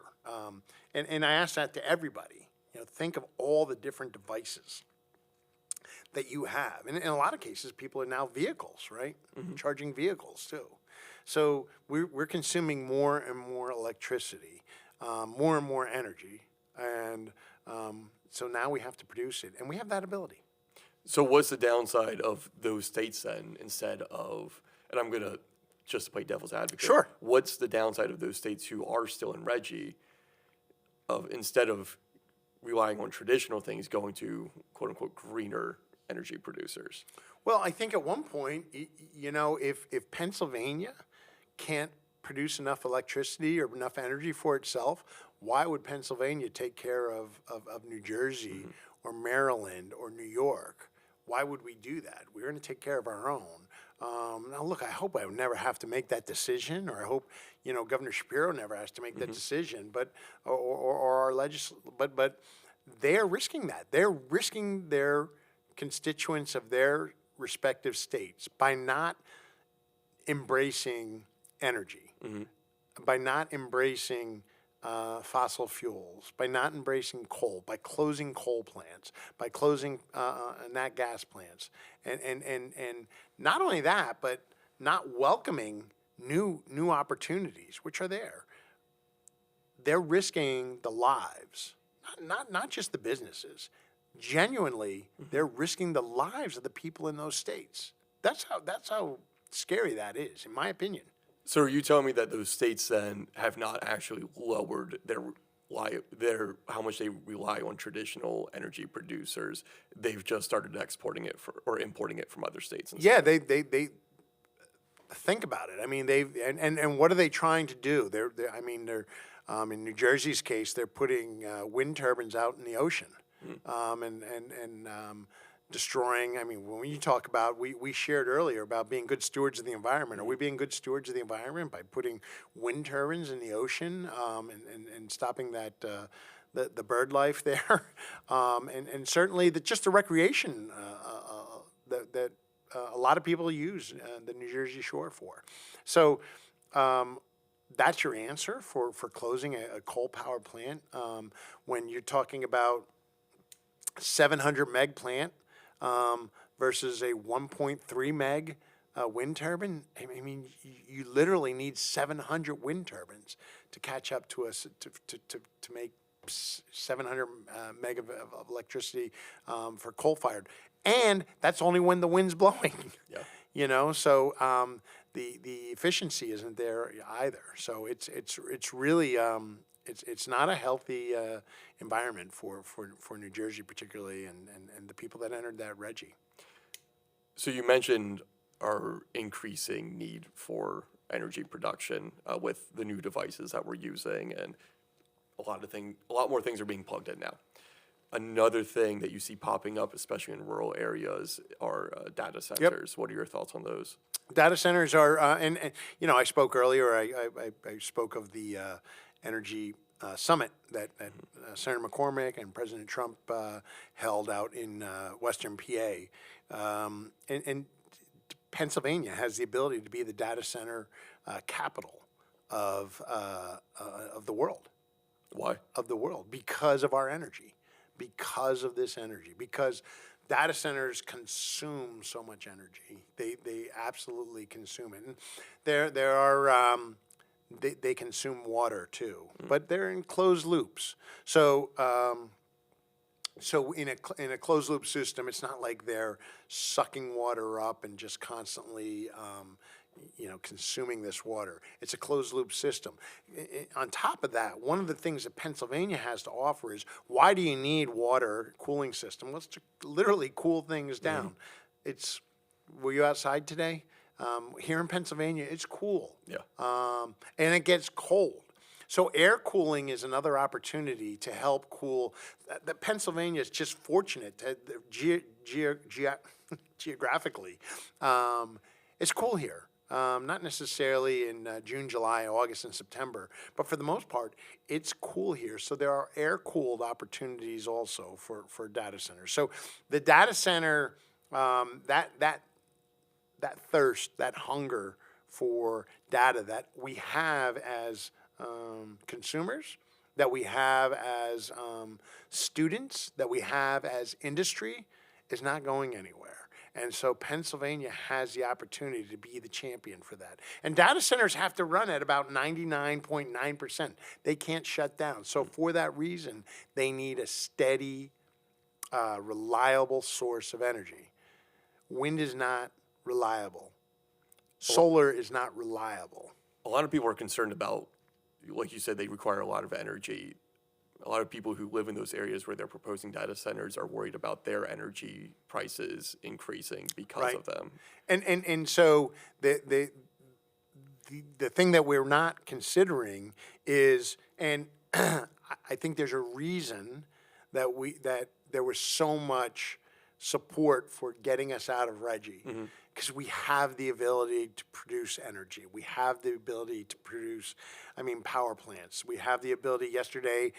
And I ask that to everybody. You know, think of all the different devices that you have. And in a lot of cases, people are now vehicles, right? Charging vehicles too. So we're consuming more and more electricity, more and more energy, and so now we have to produce it, and we have that ability. So what's the downside of those states then instead of, and I'm going to just play devil's advocate. Sure. What's the downside of those states who are still in Reggie of instead of relying on traditional things going to quote unquote greener energy producers? Well, I think at one point, if Pennsylvania can't produce enough electricity or enough energy for itself, why would Pennsylvania take care of New Jersey or Maryland or New York? Why would we do that? We're going to take care of our own. Now, look, I hope I would never have to make that decision, or I hope, Governor Shapiro never has to make that decision. But or our but they're risking that. They're risking their constituents of their respective states by not embracing energy, by not embracing fossil fuels, by not embracing coal, by closing coal plants, by closing nat gas plants, and not only that, but not welcoming new opportunities, which are there. They're risking the lives, not just the businesses. Genuinely, they're risking the lives of the people in those states. That's how scary that is, in my opinion. So are you telling me that those states then have not actually lowered their how much they rely on traditional energy producers? They've just started exporting it or importing it from other states. Instead. Yeah, they think about it. I mean, and what are they trying to do? They're in New Jersey's case, they're putting wind turbines out in the ocean, and destroying. I mean, when you talk about, we shared earlier about being good stewards of the environment. Are we being good stewards of the environment by putting wind turbines in the ocean and stopping that the bird life there, and certainly just the recreation that a lot of people use the New Jersey shore for. So that's your answer for closing a coal power plant when you're talking about 700 meg plant versus a 1.3 meg wind turbine. I mean, you literally need 700 wind turbines to catch up to us to make 700 meg of electricity for coal fired, and that's only when the wind's blowing. Yeah. So the efficiency isn't there either. So it's really it's not a healthy environment for New Jersey particularly, and the people that entered that Reggie. So you mentioned our increasing need for energy production with the new devices that we're using, and a lot more things are being plugged in now. Another thing that you see popping up, especially in rural areas, are data centers. Yep. What are your thoughts on those? Data centers are, and I spoke earlier. I spoke of the energy summit that Senator McCormick and President Trump held out in Western PA, and Pennsylvania has the ability to be the data center capital of the world. Why? Of the world, because of our energy, because of this energy, because data centers consume so much energy. They absolutely consume it. And there are they consume water too, but they're in closed loops. So in a closed loop system, it's not like they're sucking water up and just constantly consuming this water. It's a closed loop system. On top of that, one of the things that Pennsylvania has to offer is, why do you need water cooling system? Let's literally cool things down. Were you outside today? Here in Pennsylvania, it's cool. Yeah. And it gets cold. So air cooling is another opportunity to help cool. Pennsylvania is just fortunate to geographically. It's cool here. Not necessarily in June, July, August, and September, but for the most part, it's cool here. So there are air-cooled opportunities also for data centers. So the data center, that thirst, that hunger for data that we have as consumers, that we have as students, that we have as industry, is not going anywhere. And so Pennsylvania has the opportunity to be the champion for that. And data centers have to run at about 99.9%. They can't shut down. So for that reason, they need a steady, reliable source of energy. Wind is not reliable. Solar is not reliable. A lot of people are concerned about, like you said, they require a lot of energy. A lot of people who live in those areas where they're proposing data centers are worried about their energy prices increasing because of them. And so the thing that we're not considering is, and I think there's a reason that there was so much support for getting us out of Reggie. Because we have the ability to produce energy. We have the ability to produce, power plants. We have the ability. Yesterday,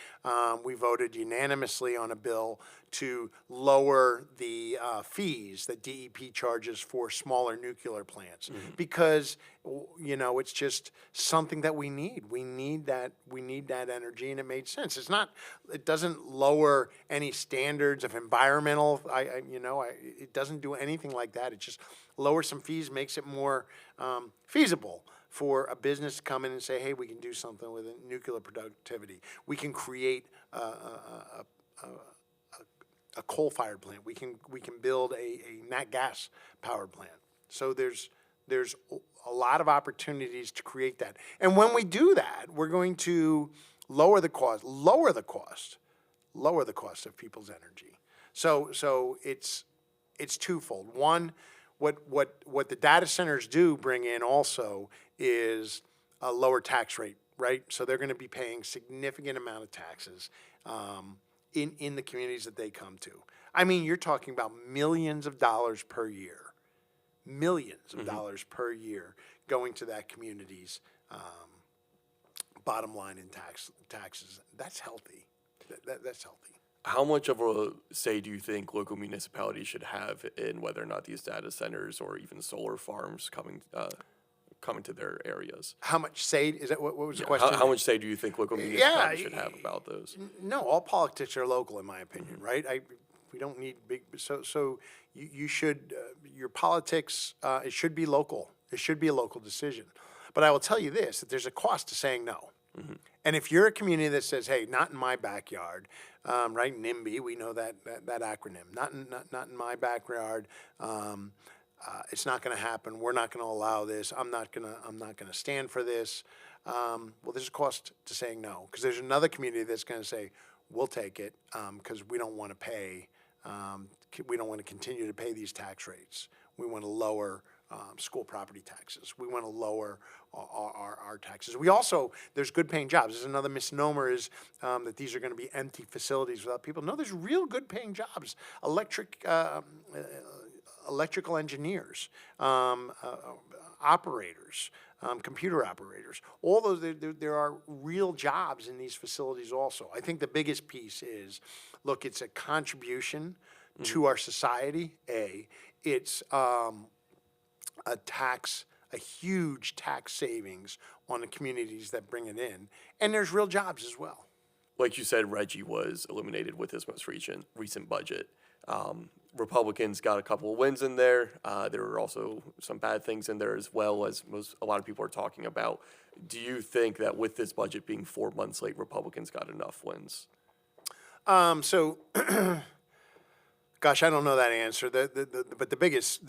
we voted unanimously on a bill to lower the fees that DEP charges for smaller nuclear plants. Because, it's just something that we need. We need that energy, and it made sense. It doesn't lower any standards of environmental, it doesn't do anything like that. It just lower some fees, makes it more feasible for a business to come in and say, hey, we can do something with nuclear productivity. We can create a coal-fired plant. We can build a nat gas powered plant. So there's a lot of opportunities to create that. And when we do that, we're going to lower the cost of people's energy. So it's twofold. One, what the data centers do bring in also is a lower tax rate, right? So they're going to be paying significant amount of taxes in the communities that they come to. You're talking about millions of dollars per year, per year going to that community's bottom line in taxes. That's healthy. That's healthy. How much of a say do you think local municipalities should have in whether or not these data centers or even solar farms coming to their areas? How much say, is that what was the question? How much say do you think local municipalities should have about those? No, all politics are local, in my opinion, right? We don't need big, so you should, your politics, it should be local. It should be a local decision. But I will tell you this, that there's a cost to saying no. And if you're a community that says, hey, not in my backyard, right, NIMBY, we know that acronym, not in my backyard, it's not going to happen. We're not going to allow this. I'm not going to stand for this. Well, there's a cost to saying no, because there's another community that's going to say, we'll take it because we don't want to pay. We don't want to continue to pay these tax rates. We want to lower school property taxes. We want to lower our taxes. We also, there's good paying jobs. There's another misnomer is that these are going to be empty facilities without people. No, there's real good paying jobs. Electrical engineers, operators, computer operators. All those, there are real jobs in these facilities also. I think the biggest piece is, look, it's a contribution to our society, It's a huge tax savings on the communities that bring it in. And there's real jobs as well. Like you said, Reggie was eliminated with his most recent budget. Republicans got a couple of wins in there. There were also some bad things in there as well, as a lot of people are talking about. Do you think that with this budget being 4 months late, Republicans got enough wins? Gosh, I don't know that answer. But the biggest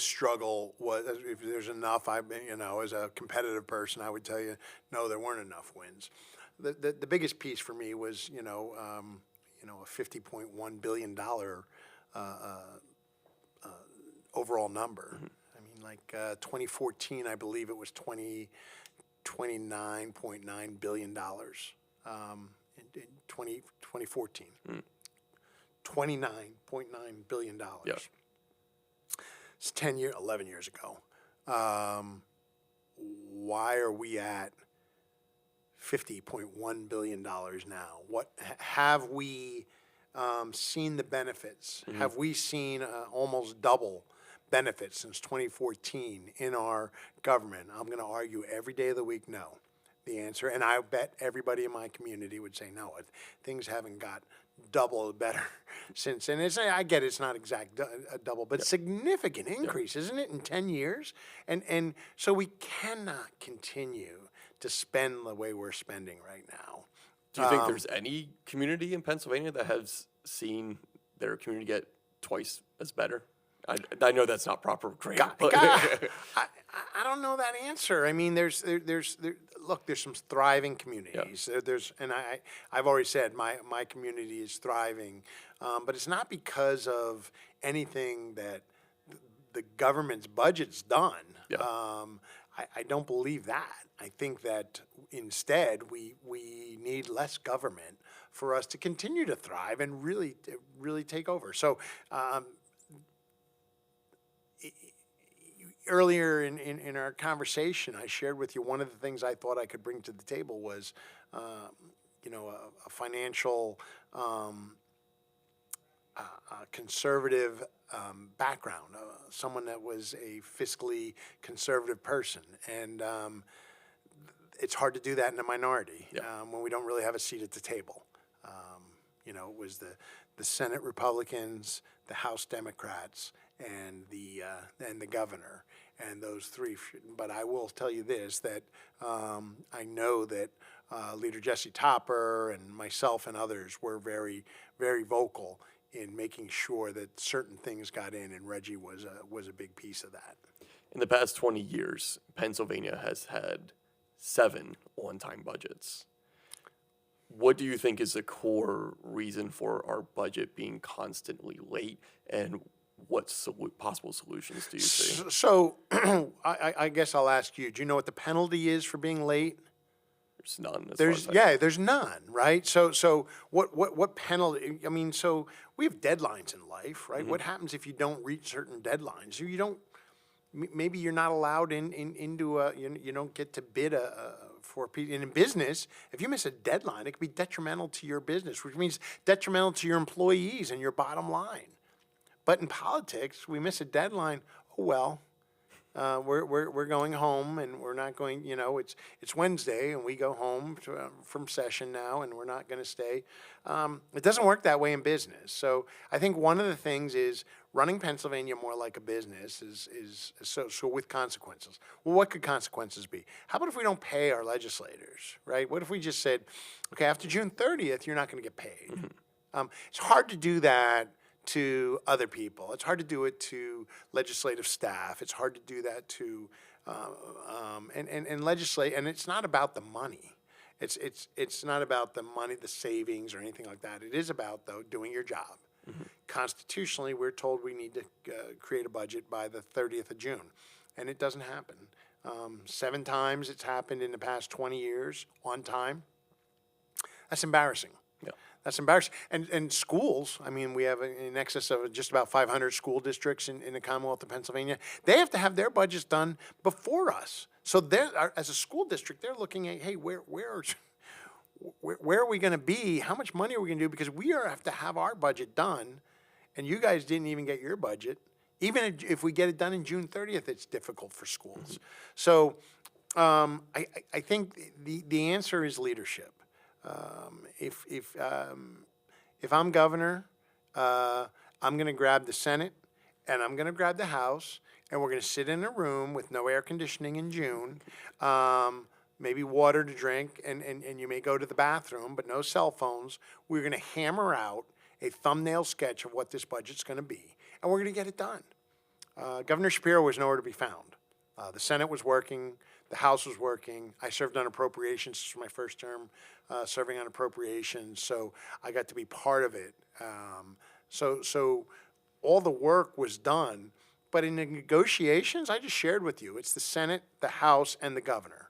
struggle was, if there's enough. As a competitive person, I would tell you, no, there weren't enough wins. The biggest piece for me was, a $50.1 billion overall number. 2014, I believe it was $29.9 billion. In 2014. $29.9 billion. Yeah. It's 11 years ago. Why are we at $50.1 billion now? What have we seen the benefits? Have we seen almost double benefits since 2014 in our government? I'm going to argue every day of the week, no. the answer. And I bet everybody in my community would say no. Things haven't got double better since. And I get it's not exact a double, but significant increase, isn't it, in 10 years? And so we cannot continue to spend the way we're spending right now. Do you think there's any community in Pennsylvania that has seen their community get twice as better? I know that's not proper grammar. I don't know that answer. I mean, there's some thriving communities. I've already said my community is thriving, but it's not because of anything that the government's budget's done. Yeah. I don't believe that. I think that instead we need less government for us to continue to thrive and really take over. So earlier in our conversation, I shared with you one of the things I thought I could bring to the table was, a financial, conservative background, someone that was a fiscally conservative person, and it's hard to do that in a minority when we don't really have a seat at the table. It was the Senate Republicans, the House Democrats, and the governor, and those three. But I will tell you this: that I know that Leader Jesse Topper and myself and others were very, very vocal in making sure that certain things got in, and Reggie was a big piece of that. In the past 20 years, Pennsylvania has had 7 on-time budgets. What do you think is the core reason for our budget being constantly late, and what possible solutions do you see? So I guess I'll ask you, do you know what the penalty is for being late? There's none. There's none, right? So what penalty? I mean, so we have deadlines in life, right? Mm-hmm. What happens if you don't reach certain deadlines? You don't. Maybe you're not allowed into a. You don't get to bid for a piece. In business, if you miss a deadline, it could be detrimental to your business, which means detrimental to your employees and your bottom line. But in politics, we miss a deadline. Oh well. We're going home, and we're not going. It's Wednesday, and we go home from session now, and we're not going to stay. It doesn't work that way in business. So I think one of the things is running Pennsylvania more like a business is so with consequences. Well, what could consequences be? How about if we don't pay our legislators, right? What if we just said, okay, after June 30th, you're not going to get paid? Mm-hmm. It's hard to do that to other people. It's hard to do it to legislative staff. It's hard to do that to and legislate. And it's not about the money. It's not about the money, the savings, or anything like that. It is about, though, doing your job. Mm-hmm. Constitutionally, we're told we need to create a budget by the 30th of June, and it doesn't happen. 7 times it's happened in the past 20 years on time. That's embarrassing. Yeah. That's embarrassing. And schools, I mean, we have in excess of just about 500 school districts in the Commonwealth of Pennsylvania. They have to have their budgets done before us. So as a school district, they're looking at, hey, where are we going to be? How much money are we going to do? Because we have to have our budget done, and you guys didn't even get your budget. Even if we get it done in June 30th, it's difficult for schools. Mm-hmm. So I think the answer is leadership. If I'm governor, I'm going to grab the Senate, and I'm going to grab the House, and we're going to sit in a room with no air conditioning in June, maybe water to drink, and you may go to the bathroom, but no cell phones. We're going to hammer out a thumbnail sketch of what this budget's going to be, and we're going to get it done. Governor Shapiro was nowhere to be found. The Senate was working. The House was working. I served on appropriations. This was my first term serving on appropriations, so I got to be part of it. So all the work was done, but in the negotiations, I just shared with you, it's the Senate, the House, and the governor.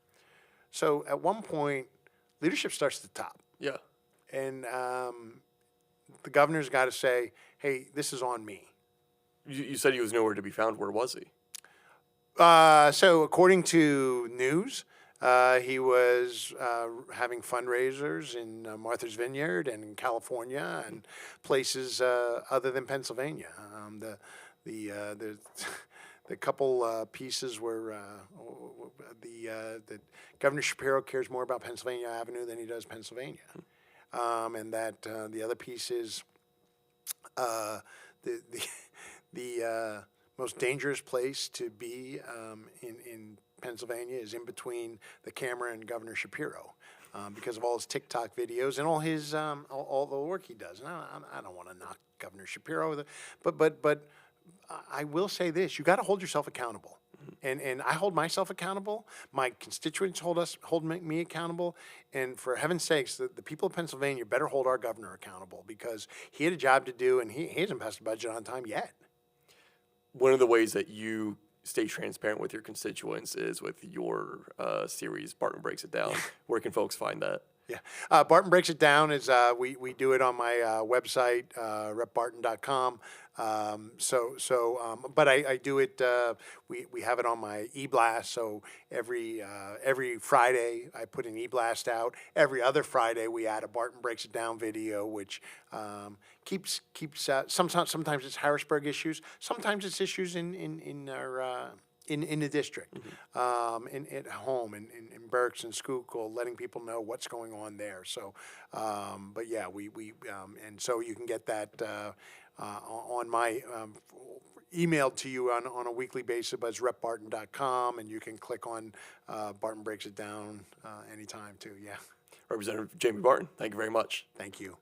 So at one point, leadership starts at the top. Yeah. And the governor's got to say, hey, this is on me. You said he was nowhere to be found. Where was he? So according to news, he was having fundraisers in Martha's Vineyard and in California and places other than Pennsylvania. couple pieces where that Governor Shapiro cares more about Pennsylvania Avenue than he does Pennsylvania, and that the other piece is the most dangerous place to be in Pennsylvania is in between the camera and Governor Shapiro. Because of all his TikTok videos and all his all the work he does, and I don't want to knock Governor Shapiro, but I will say this: you got to hold yourself accountable, and I hold myself accountable. My constituents hold me accountable, and for heaven's sakes, the people of Pennsylvania better hold our governor accountable because he had a job to do, and he hasn't passed a budget on time yet. One of the ways that you stay transparent with your constituents is with your series, Barton Breaks It Down. Where can folks find that? Yeah. Barton Breaks It Down is, we do it on my website, repbarton.com. But I do it, we have it on my e-blast. So every Friday I put an e-blast out. Every other Friday we add a Barton Breaks It Down video, which keeps sometimes it's Harrisburg issues. Sometimes it's issues in our, in the district, at home, in Berks and Schuylkill, letting people know what's going on there. So, but yeah, we and so you can get that on my emailed to you on a weekly basis, but it's repbarton.com, and you can click on Barton Breaks It Down anytime too. Yeah. Representative Jamie Barton, thank you very much. Thank you.